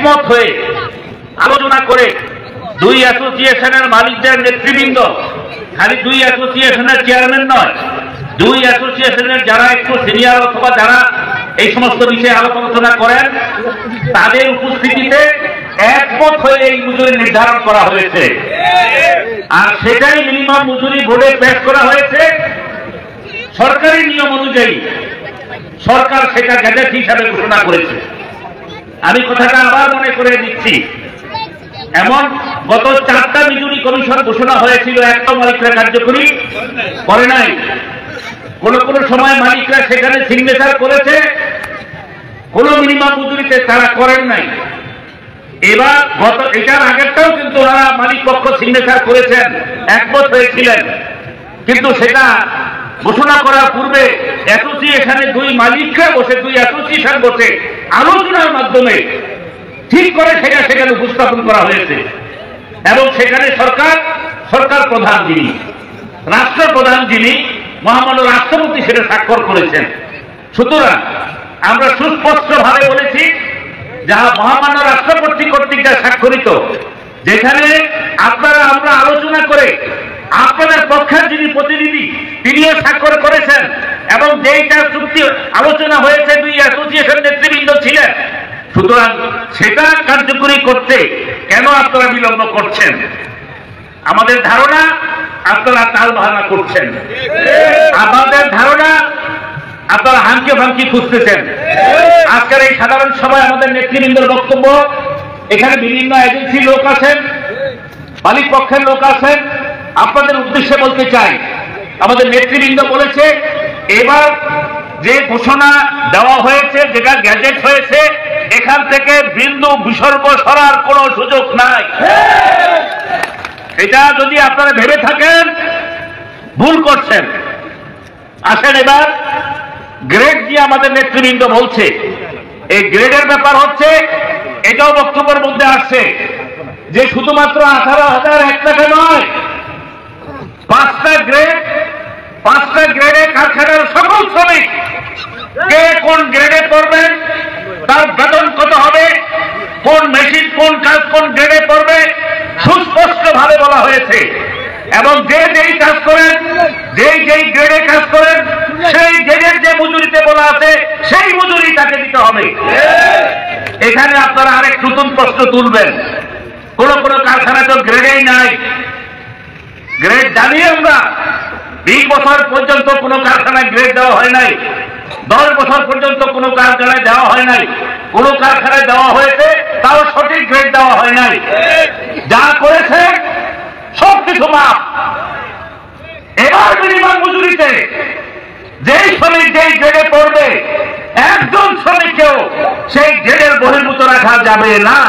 একমত হয়ে আলোচনা করে দুই অ্যাসোসিয়েশনের মালিকদের নেতৃবৃন্দ, খালি দুই অ্যাসোসিয়েশনের চেয়ারম্যান নয়, দুই অ্যাসোসিয়েশনের যারা একটু সিনিয়র অথবা যারা এই সমস্ত বিষয়ে আলোচনা করেন তাদের উপস্থিতিতে একমত হয়ে এই মজুরি নির্ধারণ করা হয়েছে। আর সেটাই মিনিমাম মজুরি বোর্ডে পেশ করা হয়েছে। সরকারি নিয়ম অনুযায়ী সরকার সেটা গ্যাজেট হিসাবে ঘোষণা করেছে। আমি কথাটা আবার মনে করে দিচ্ছি, এমন গত 4টা মজুরি কমিশন ঘোষণা হয়েছিল, একটা মালিকরা কার্যকরী করে নাই। কোন কোন সময় মালিকরা সেখানে সিগনেচার করেছে, কোন মিনিমাম মজুরিতে তারা করেন নাই। এবার এটার আগেরটাও কিন্তু ওনারা মালিক পক্ষ সিগনেচার করেছেন, একমত হয়েছিলেন, কিন্তু সেটা ঘোষণা করার পূর্বে অ্যাসোসিয়েশনে দুই মালিকরা বসে, দুই অ্যাসোসিয়েশন বসে আলোচনার মাধ্যমে ঠিক করে সেটা সেখানে উপস্থাপন করা হয়েছে। এবং সেখানে সরকার প্রধান যিনি, রাষ্ট্রপ্রধান যিনি, মহামান্য রাষ্ট্রপতি সেটা স্বাক্ষর করেছেন। সুতরাং আমরা সুস্পষ্টভাবে বলেছি, যাহা মহামান্য রাষ্ট্রপতি কর্তৃক যা স্বাক্ষরিত, যেখানে আমরা আলোচনা করে আপনাদের পক্ষের যিনি প্রতিনিধি তিনিও স্বাক্ষর করেছেন, এবং যেইটা চুক্তি আলোচনা হয়েছে দুই অ্যাসোসিয়েশন নেতৃবৃন্দ ছিলেন। সুতরাং সেটা কার্যকরী করতে কেন আপনারা বিলম্ব করছেন? আমাদের ধারণা আপনারা তাল বাহানা করছেন, আমাদের ধারণা আপনারা হাঙ্কি ফাঙ্কি খুঁজতেছেন। আজকের এই সাধারণ সভায় আমাদের নেতৃবৃন্দের বক্তব্য, এখানে বিভিন্ন এজেন্সির লোক আছেন, মালিক পক্ষের লোক আছেন। আপনাদের উদ্দেশ্যে বলতে চাই, আমাদের নেতৃবৃন্দ বলেছে এবার যে ঘোষণা দেওয়া হয়েছে, যেটা গ্যাজেট হয়েছে, এখান থেকে বিন্দু বিসর্গ সরার কোন সুযোগ নাই। এটা যদি আপনারা ভেবে থাকেন ভুল করছেন। আসেন এবার গ্রেড দিয়ে আমাদের নেতৃবৃন্দ বলছে, এই গ্রেডের ব্যাপার হচ্ছে, এটাও বক্তব্যের মধ্যে আসছে যে শুধুমাত্র 18,001 টাকা নয়, 5টা গ্রেডে কারখানার সকল শ্রমিক কে কোন গ্রেডে করবেন, তার বেতন কত হবে, কোন মেশিন কোন কাজ কোন গ্রেডে করবে, সুস্পষ্ট ভাবে বলা হয়েছে। এবং যেই কাজ করেন, যেই গ্রেডে কাজ করেন, সেই গ্রেডের যে মজুরিতে বলা আছে সেই মজুরি তাকে দিতে হবে। এখানে আপনারা আরেক নতুন প্রশ্ন তুলবেন, কোন কারখানা তো গ্রেডেই নাই। গ্রেড জানি আমরা, 20 বছর পর্যন্ত কোন কারখানায় গ্রেড দেওয়া হয় নাই, 10 বছর পর্যন্ত কোন কারখানায় দেওয়া হয় নাই। কোন কারখানায় দেওয়া হয়েছে তাও সঠিক গ্রেড দেওয়া হয় নাই। যা করেছে সবকিছু মাপ। এবার মিনিমাম মজুরিতে যেই শ্রমিক যেই গ্রেডে পড়বে, একজন শ্রমিককেও সেই গ্রেডের বহির্ভূত রাখা যাবে না।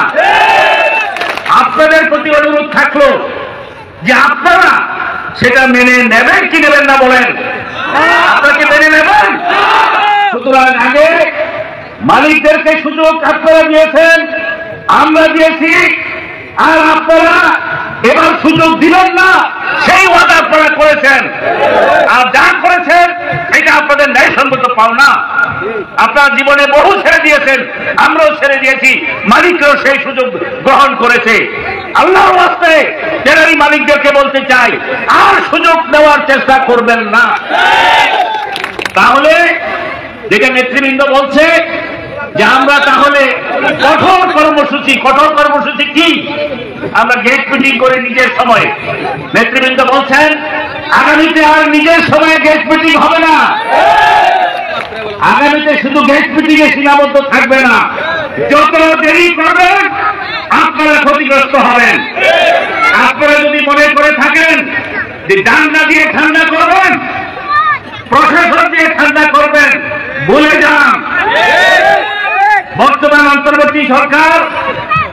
আপনাদের প্রতি অনুরোধ থাকলো যে আপনারা সেটা মেনে নেবেন কি নেবেন না বলেন? আপনাকে মেনে নেবেন। সুতরাং আগে মালিকদেরকে সুযোগ আপনারা দিয়েছেন, আমরা দিয়েছি, আর আপনারা এবার সুযোগ দিবেন না সেই ওয়াদা আপনারা করেছেন। আর যা করেছেন এটা আপনাদের ন্যায়সঙ্গত পাওনা। আপনার জীবনে বহু ছেড়ে দিয়েছেন, আমরাও ছেড়ে দিয়েছি, মালিকরাও সেই সুযোগ গ্রহণ করেছে। আল্লাহর ওয়াস্তে ট্যানারি মালিকদেরকে বলতে চাই, আর সুযোগ নেওয়ার চেষ্টা করবেন না। তাহলে যেটা নেতৃবৃন্দ বলছে যে আমরা তাহলে কঠোর কর্মসূচি কি? আমরা গেট মিটিং করে নিজের সময়, নেতৃবৃন্দ বলছেন আগামীতে আর নিজের সময় গেট মিটিং হবে না। আগামীতে শুধু গেট মিটিং এ সীমাবদ্ধ থাকবে না, যত দেরি করবেন আপনারা ক্ষতিগ্রস্ত হবেন। আপনারা যদি মনে করে থাকেন যে ডান্ডা দিয়ে ঠান্ডা করবেন, প্রশাসন দিয়ে ঠান্ডা করবেন, ভুলে যান। বর্তমান অন্তর্বর্তী সরকার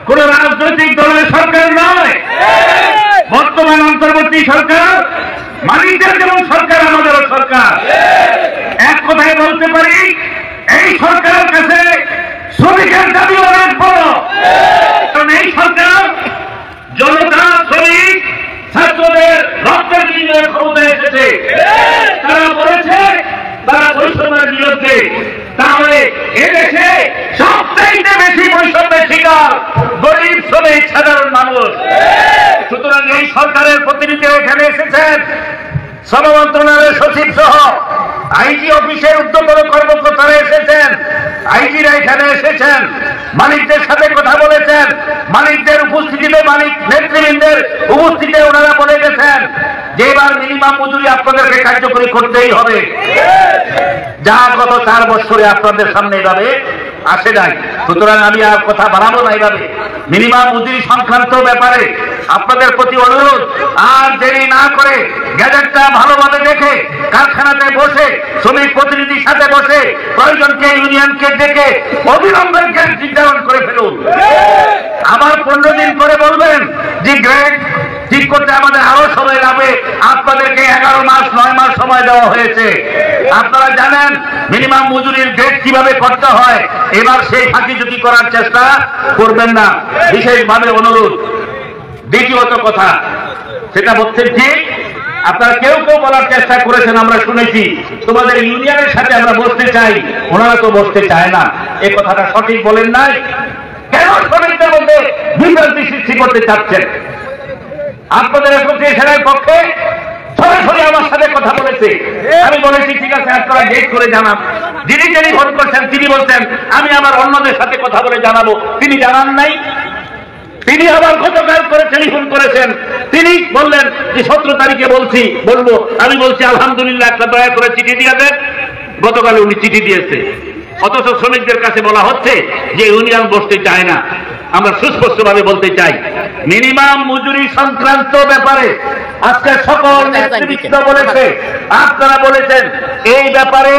কোন রাজনৈতিক দলের সরকার নয়। বর্তমান অন্তর্বর্তী সরকার মালিকদের যেমন সরকার, আমাদেরও সরকার। এক কথায় বলতে পারি, এই সরকারের কাছে শ্রমিকের দাবি অনেক বড়। কারণ এই সরকার জনতা, শ্রমিক, ছাত্রদের রক্তের বিনিময়ে ক্ষমতায় এসেছে। তারা বলেছে তারা বৈষম্যের বিরুদ্ধে। তাহলে এদেশে সবচাইতে বেশি বৈষম্যের শিকার মন্ত্রণালয়ের প্রতিনিধিরা এখানে এসেছেন, শ্রম মন্ত্রণালয়ের সচিব সহ আইজি অফিসের উদ্যোগত কর্মকর্তারা এসেছেন, আইজিরা এখানে এসেছেন, মালিকদের সাথে কথা বলেছেন, মালিকদের উপস্থিতিতে, মালিক নেতৃবৃন্দের উপস্থিতিতে ওনারা বলে গেছেন যে এবার মিনিমাম মজুরি আপনাদেরকে কার্যকরী করতেই হবে, যা গত 4 বছরে আপনাদের সামনে এভাবে আসে নাই। সুতরাং আমি আর কথা বাড়াবো না। এইভাবে মিনিমাম মজুরি সংক্রান্ত ব্যাপারে আপনাদের প্রতি অনুরোধ, আর দেরি না করে গ্যাজেটটা ভালোভাবে দেখে কারখানাতে বসে শ্রমিক প্রতিনিধির সাথে বসে প্রয়োজনকে ইউনিয়নকে ডেকে অবিলম্বে গ্রেড নির্ধারণ করে ফেলুন। আবার 15 দিন করে বলবেন যে গ্রেড ঠিক করতে আমাদের আরো সময় লাগবে। আপনাদেরকে 11 মাস 9 মাস সময় দেওয়া হয়েছে। আপনারা জানেন মিনিমাম মজুরির গ্রেড কিভাবে করতে হয়। এবার সেই ফাঁকিঝুঁকি করার চেষ্টা করবেন না, বিশেষভাবে অনুরোধ। দ্বিতীয়ত কথা, সেটা বলছেন ঠিক, আপনারা কেউ কেউ বলার চেষ্টা করেছেন, আমরা শুনেছি তোমাদের ইউনিয়নের সাথে আমরা বসতে চাই, ওনারা তো বসতে চায় না। এই কথাটা সঠিক বলেন নাই। কেন শ্রমিকদের মধ্যে বিভ্রান্তি সৃষ্টি করতে চাচ্ছেন? আপনাদের অ্যাসোসিয়েশনের পক্ষে সরাসরি আমার সাথে কথা বলেছে। আমি বলেছি ঠিক আছে, আপনারা ডেট করে জানান। যিনি টেলিফোন করছেন তিনি বলছেন আমি আমার অন্যদের সাথে কথা বলে জানাবো, তিনি জানান নাই। তিনি আবার গতকাল করে টেলিফোন করেছেন, তিনি বললেন যে 17 তারিখে বলবো। আমি বলছি আলহামদুলিল্লাহ, একটা দয়া করে চিঠি দিয়ে দেন। গতকাল উনি চিঠি দিয়েছে, অথচ শ্রমিকদের কাছে বলা হচ্ছে যে ইউনিয়ন বসতে চায় না। আমরা সুস্পষ্টভাবে বলতে চাই, মিনিমাম মজুরি সংক্রান্ত ব্যাপারে আজকে সকল নেতৃবৃন্দ বলেছে, আপনারা বলেছেন এই ব্যাপারে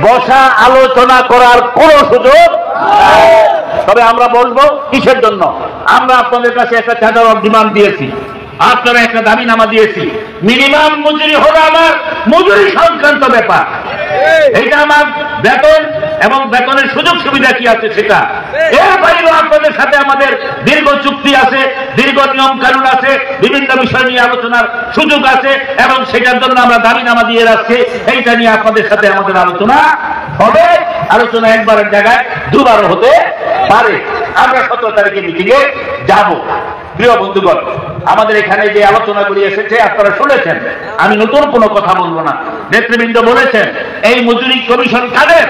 বসা আলোচনা করার কোনো সুযোগ। তবে আমরা বলবো কিসের জন্য? আমরা আপনাদের কাছে একটা চার্টার অফ ডিমান্ড দিয়েছি, আপনারা একটা দাবিনামা দিয়েছি। মিনিমাম মজুরি হলো আমার মজুরি সংক্রান্ত ব্যাপার। এইটা আমার বেতন এবং বেতনের সুযোগ সুবিধা কি আছে সেটা। এর বাইরেও আপনাদের সাথে আমাদের দীর্ঘ চুক্তি আছে, দীর্ঘ নিয়ম কানুন আছে, বিভিন্ন বিষয় নিয়ে আলোচনার সুযোগ আছে, এবং সেটার জন্য আমরা দাবিনামা দিয়ে রাখছি। এইটা নিয়ে আপনাদের সাথে আমাদের আলোচনা হবে। আলোচনা একবারের জায়গায় দুবারও হতে পারে। আমরা 17 তারিখে মিটিংয়ে যাব। প্রিয় বন্ধুগণ, আমাদের এখানে যে আলোচনাগুলি এসেছে আপনারা শুনেছেন, আমি নতুন কোনো কথা বলবো না। নেতৃবৃন্দ বলেছেন এই মজুরি কমিশন কাদের?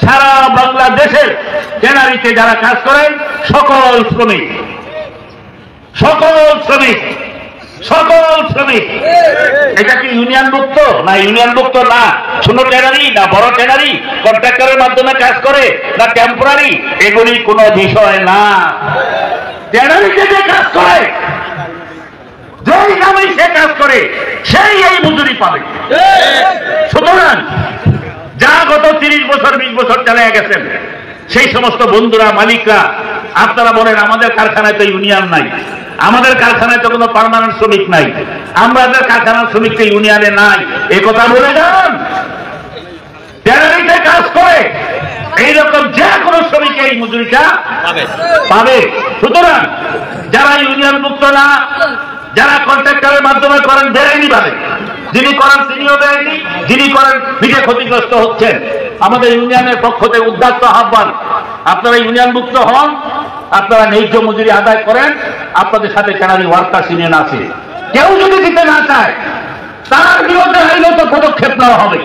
সারা বাংলাদেশের ট্যানারিতে যারা কাজ করেন সকল শ্রমিক, সকল শ্রমিক, সকল শ্রমিক। এটা কি ইউনিয়ন মুক্ত? না, ইউনিয়ন মুক্ত না। ছোট ট্যানারি না বড় ট্যানারি, কন্ট্রাক্টরের মাধ্যমে কাজ করে না টেম্পোরারি, এগুলি কোনো বিষয় না। ট্যানারিতে যে কাজ করে, যেই নামে সে কাজ করে, সেই এই মজুরি পাবে। সুতরাং যা গত 30 বছর 20 বছর চালিয়ে গেছেন সেই সমস্ত বন্ধুরা, মালিকরা, আপনারা বলেন আমাদের কারখানায় তো ইউনিয়ন নাই, আমাদের কারখানায় তো কোনো পার্মানেন্ট শ্রমিক নাই, আমাদের কারখানার শ্রমিক তো ইউনিয়নে নাই, এ কথা বলে যান। ট্যানারিতে কাজ করে এইরকম যে কোনো শ্রমিক এই মজুরিটা পাবে। সুতরাং যারা ইউনিয়ন মুক্ত না, যারা কন্ট্রাক্টরের মাধ্যমে করেন বেআইনি ভাবে, যিনি করেন তিনিও বেআইনি, যিনি করেন নিজে ক্ষতিগ্রস্ত হচ্ছেন। আমাদের ইউনিয়নের পক্ষ থেকে উদ্যোক্ত আহ্বান, আপনারা ইউনিয়ন মুক্ত হন, আপনারা ন্যায্য মজুরি আদায় করেন। আপনাদের সাথে ট্যানারি ওয়ার্কার্স ইউনিয়ন আছে, কেউ যদি দিতে না চায় তার বিরুদ্ধে আইনত পদক্ষেপ নেওয়া হবে।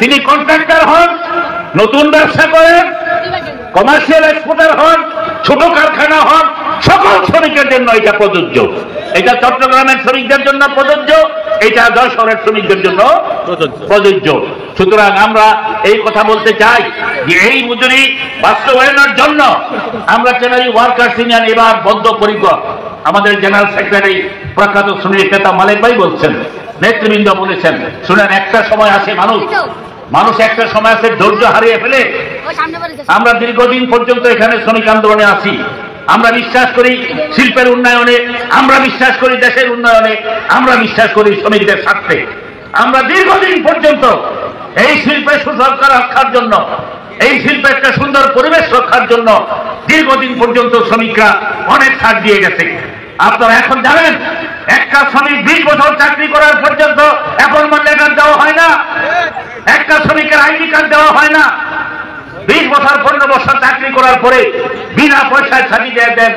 তিনি কন্ট্রাক্টর হন, নতুন ব্যবসা করেন, কমার্শিয়াল এক্সপোর্টার হন, ছোট কারখানা হন, সকল শ্রমিকের জন্য এটা প্রযোজ্য। এটা চট্টগ্রামের শ্রমিকদের জন্য প্রযোজ্য, এটা যশোরের শ্রমিকদের জন্য প্রযোজ্য। সুতরাং আমরা এই কথা বলতে চাই যে এই মজুরি বাস্তবায়নের জন্য আমরা ট্যানারি ওয়ার্কার্স ইউনিয়ন এবার বদ্ধপরিকর। আমাদের জেনারেল সেক্রেটারি প্রখ্যাত শ্রমিক নেতা মালিক ভাই বলছেন, নেতৃবৃন্দ বলেছেন, শুনেন একটা সময় আসে মানুষ একটা সময় আছে ধৈর্য হারিয়ে ফেলে। আমরা দীর্ঘদিন পর্যন্ত এখানে শ্রমিক আন্দোলনে আছি। আমরা বিশ্বাস করি শিল্পের উন্নয়নে, আমরা বিশ্বাস করি দেশের উন্নয়নে, আমরা বিশ্বাস করি শ্রমিকদের স্বার্থে। আমরা দীর্ঘদিন পর্যন্ত এই শিল্পের সুসংস্কার রক্ষার জন্য, এই শিল্পের একটা সুন্দর পরিবেশ রক্ষার জন্য দীর্ঘদিন পর্যন্ত শ্রমিকরা অনেক ছাড় দিয়ে গেছে। আপনারা এখন জানেন একটা শ্রমিক 20 বছর চাকরি করার পর্যন্ত অ্যাপয়েন্টমেন্ট লেটার দেওয়া হয় না, একটা শ্রমিকের আইডি কার্ড দেওয়া হয় না। 20 বছর 15 বছর চাকরি করার পরে বিনা পয়সায় ছাড়ি দিয়ে দেন।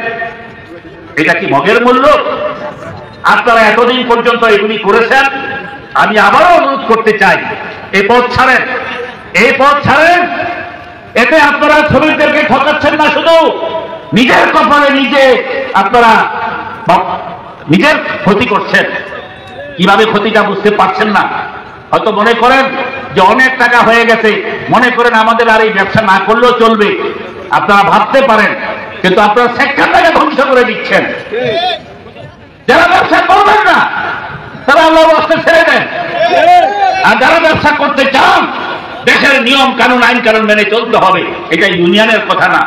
এটা কি মগের মূল্য? আপনারা এতদিন পর্যন্ত এগুলি করেছেন। আমি আবারও অনুরোধ করতে চাই, এই পথ ছাড়েন, এই পথ ছাড়েন। এতে আপনারা শ্রমিকদেরকে ঠকাচ্ছেন না, শুধু নিজের কপালে নিজে আপনারা নিজের ক্ষতি করছেন। কিভাবে ক্ষতিটা বুঝতে পারছেন না, হয়তো মনে করেন যে অনেক টাকা হয়ে গেছে, মনে করেন আমাদের আর এই ব্যবসা না করলেও চলবে, আপনারা ভাবতে পারেন, কিন্তু আপনারা সেক্টরটাকে ধ্বংস করে দিচ্ছেন। যারা ব্যবসা করবেন না তারা আল্লাহর রাস্তায় ছেড়ে দেন, আর যারা ব্যবসা করতে চান দেশের নিয়ম কানুন আইন কানুন মেনে চলতে হবে। এটা ইউনিয়নের কথা না।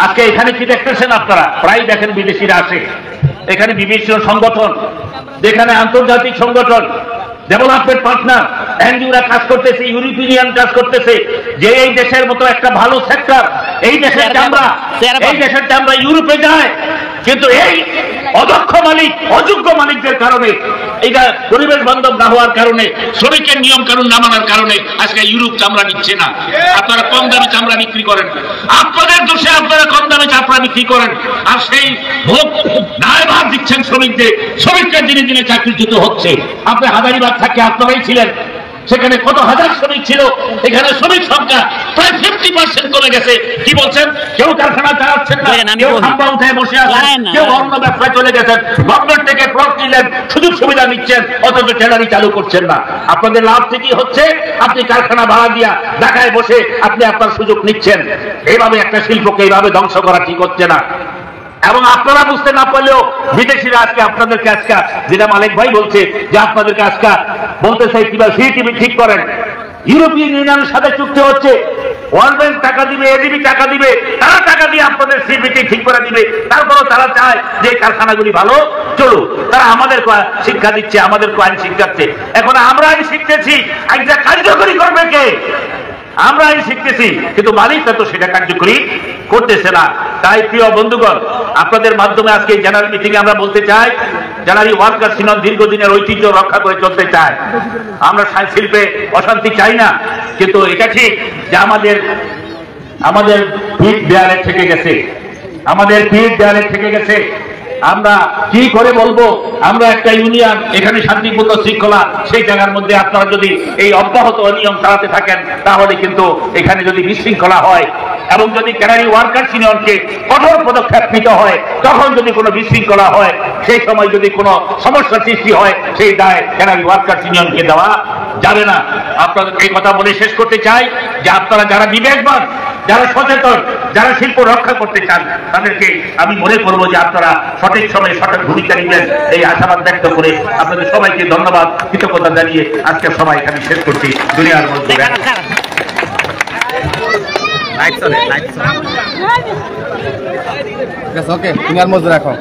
আজকে এখানে কি দেখতেছেন আপনারা, প্রায় দেখেন বিদেশিরা আসে এখানে, বিভিন্ন সংগঠন, যেখানে আন্তর্জাতিক সংগঠন, ডেভেলপমেন্ট পার্টনার, এনজিওরা কাজ করতেছে, ইউরোপিয়ান কাজ করতেছে, যে এই দেশের মতো একটা ভালো সেক্টর, এই দেশের চামড়া ইউরোপে যায়, কিন্তু এই অদক্ষ মালিক, অযোগ্য মালিকদের কারণে, এটা পরিবেশ বান্ধব না হওয়ার কারণে, শ্রমিকের নিয়ম কানুন না মানার কারণে আজকে ইউরোপ চামড়া নিচ্ছে না। আপনারা কম দামে চামড়া বিক্রি করেন, আপনাদের দোষে আপনারা কম দামে চামড়া বিক্রি করেন, আর সেই ভোগ দায়ভার দিচ্ছেন শ্রমিকদের। শ্রমিকরা দিনে দিনে চাকরিচ্যুত হচ্ছে। আপনি হাজারীবাগ থাকে আপনারাই ছিলেন, সেখানে কত হাজার শ্রমিক ছিল, এখানে শ্রমিক সংখ্যা প্রায় 50% কমে গেছে। কি বলছেন? কেউ কারখানা চালাচ্ছেন না, কেউ খাম্বা উঠে বসে আছেন, কেউ অন্য ব্যবসায় চলে গেছেন, গভর্নমেন্ট থেকে প্লট নিলেন, সুযোগ সুবিধা নিচ্ছেন, অথচ ট্যানারি চালু করছেন না। আপনাদের লাভ থেকে হচ্ছে আপনি কারখানা ভাড়া দিয়া ঢাকায় বসে আপনি আপনার সুযোগ নিচ্ছেন। এইভাবে একটা শিল্পকে এইভাবে ধ্বংস করা ঠিক হচ্ছে না। এবং আপনারা বুঝতে না পারলেও বিদেশিরা আজকে আপনাদেরকে আজকে, যেটা মালিক ভাই বলছে, যে আপনাদেরকে আজকে বলতে চাই কিভাবে সিটিভি ঠিক করেন। ইউরোপিয়ান ইউনিয়নের সাথে চুক্তি হচ্ছে, ওয়ার্ল্ড ব্যাংক টাকা দিবে, এডিবি টাকা দিবে, তারা টাকা দিয়ে আপনাদের সিবিটি ঠিক করে দিবে। তারপরও তারা চায় যে কারখানাগুলি ভালো চলুক। তারা আমাদের শিক্ষা দিচ্ছে, আমাদের আইন শিখাচ্ছে। এখন আমরা আইন শিখতেছি, আইনটা কার্যকরী করবে কে? আমরা আইন শিখতেছি, কিন্তু মালিকরা তো সেটা কার্যকরী করতেছে না। তাই প্রিয় বন্ধুগণ, আপনাদের মাধ্যমে আজকে জেনারেল মিটিং আমরা বলতে চাই, যারা এই ওয়ার্কার্স ইউনিয়ন দীর্ঘদিনের ঐতিহ্য রক্ষা করে চলতে চায়। আমরা শিল্পে অশান্তি চাই না, কিন্তু এটা ঠিক যে আমাদের পিঠ দেয়ালে থেকে গেছে, আমাদের পিঠ দেয়ালে থেকে গেছে। আমরা কি করে বলবো আমরা একটা ইউনিয়ন, এখানে শান্তিপূর্ণ শৃঙ্খলা, সেই জায়গার মধ্যে আপনারা যদি এই অব্যাহত অনিয়ম চালাতে থাকেন, তাহলে কিন্তু এখানে যদি বিশৃঙ্খলা হয় এবং যদি ট্যানারি ওয়ার্কার্স ইউনিয়নকে কঠোর পদক্ষেপ নিতে হয়, তখন যদি কোনো বিশৃঙ্খলা হয়, সেই সময় যদি কোনো সমস্যা সৃষ্টি হয়, সেই দায় ট্যানারি ওয়ার্কার্স ইউনিয়নকে দেওয়া যাবে না। আপনাদের এই কথা বলে শেষ করতে চাই যে আপনারা যারা বিবেকবান, যারা সচেতন, যারা শিল্প রক্ষা করতে চান, তাদেরকে আমি মনে করবো যে আপনারা সঠিক সময়ে সঠিক ভূমিকা নিবেন, এই আশাবাদ ব্যক্ত করে আপনাদের সবাইকে ধন্যবাদ, কৃতজ্ঞতা জানিয়ে আজকে সবাই এখানে শেষ করছি। দুনিয়ার মধ্যে ওকে, দুনিয়ার মধ্যে রাখো।